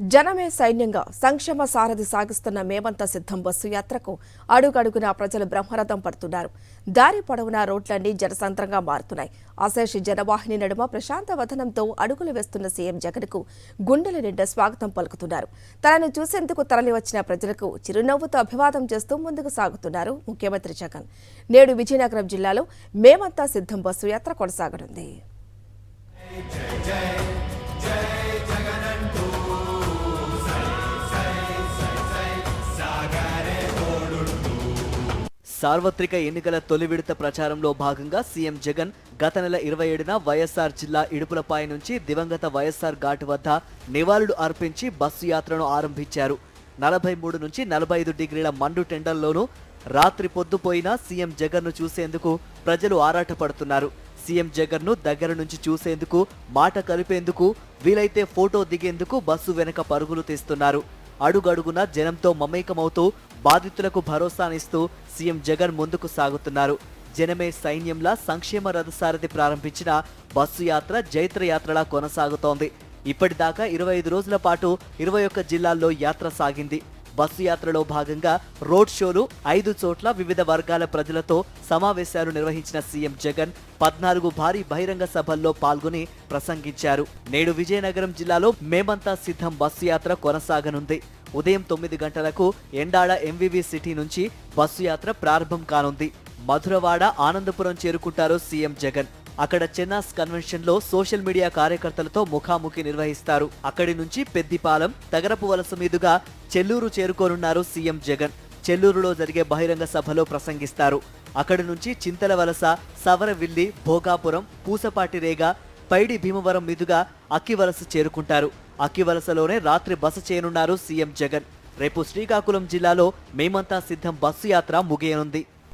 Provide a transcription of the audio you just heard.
జనమే సైన్యంగా సంక్షేమ సారథి సాగిస్తున్న మేమంతా సిద్ధం బస్సు యాత్రకు అడుగడుగునా ప్రజలు బ్రహ్మరథం పడుతున్నారు. దారి పొడవునా రోడ్లన్నీ జనసంద్రంగా మారుతున్నాయి. అశేష జనవాహిని నడుమ ప్రశాంత వదనంతో అడుగులు వేస్తున్న సీఎం జగన్కు గుండెల నిండా స్వాగతం పలుకుతున్నారు. తనను చూసేందుకు తరలివచ్చిన ప్రజలకు చిరునవ్వుతో అభివాదం చేస్తూ ముందుకు సాగుతున్నారు ముఖ్యమంత్రి జగన్. నేడు విజయనగరం జిల్లాలో మేమంతా సిద్ధం బస్సు యాత్ర కొనసాగనుంది. సార్వత్రిక ఎన్నికల తొలి విడత ప్రచారంలో భాగంగా సీఎం జగన్ గత నెల 27న వైఎస్ఆర్ జిల్లా ఇడుపులపాయ నుంచి దివంగత వైఎస్ఆర్ ఘాట్ వద్ద నివాళులు అర్పించి బస్సు యాత్రను ఆరంభించారు. 43 నుంచి 45 డిగ్రీల మండు టెండల్లోనూ రాత్రి పొద్దుపోయినా సీఎం జగన్ను చూసేందుకు ప్రజలు ఆరాటపడుతున్నారు. సీఎం జగన్ను దగ్గర నుంచి చూసేందుకు, మాట కలిపేందుకు, వీలైతే ఫోటో దిగేందుకు బస్సు వెనక పరుగులు తీస్తున్నారు. అడుగడుగునా జనంతో మమేకమవుతూ బాధితులకు భరోసానిస్తూ సీఎం జగన్ ముందుకు సాగుతున్నారు. జనమే సైన్యంలా సంక్షేమ రథసారథి ప్రారంభించిన బస్సు యాత్ర జైత్ర యాత్రలా కొనసాగుతోంది. ఇప్పటిదాకా 25 రోజుల పాటు 21 జిల్లాల్లో యాత్ర సాగింది. బస్సు యాత్రలో భాగంగా రోడ్ షోలు 5 చోట్ల వివిధ వర్గాల ప్రజలతో సమావేశాలు నిర్వహించిన సీఎం జగన్ 14 భారీ బహిరంగ సభల్లో పాల్గొని ప్రసంగించారు. నేడు విజయనగరం జిల్లాలో మేమంతా సిద్ధం బస్సు యాత్ర కొనసాగనుంది. ఉదయం 9 గంటలకు ఎండాడ ఎంవీవీ సిటీ నుంచి బస్సు యాత్ర ప్రారంభం కానుంది. మధురవాడ, ఆనందపురం చేరుకుంటారు సీఎం జగన్. అక్కడ చెన్నాస్ కన్వెన్షన్ లో సోషల్ మీడియా కార్యకర్తలతో ముఖాముఖి నిర్వహిస్తారు. అక్కడి నుంచి పెద్దిపాలెం, తగరపు వలస మీదుగా చెల్లూరు చేరుకోనున్నారు సీఎం జగన్. చెల్లూరులో జరిగే బహిరంగ సభలో ప్రసంగిస్తారు. అక్కడి నుంచి చింతల వలస, సవరవిల్లి, భోగాపురం, పూసపాటి రేగ, పైడి భీమవరం మీదుగా అక్కివలస చేరుకుంటారు. అక్కివలసలోనే రాత్రి బస చేయనున్నారు సీఎం జగన్. రేపు శ్రీకాకుళం జిల్లాలో మేమంతా సిద్ధం బస్సు యాత్ర ముగియనుంది.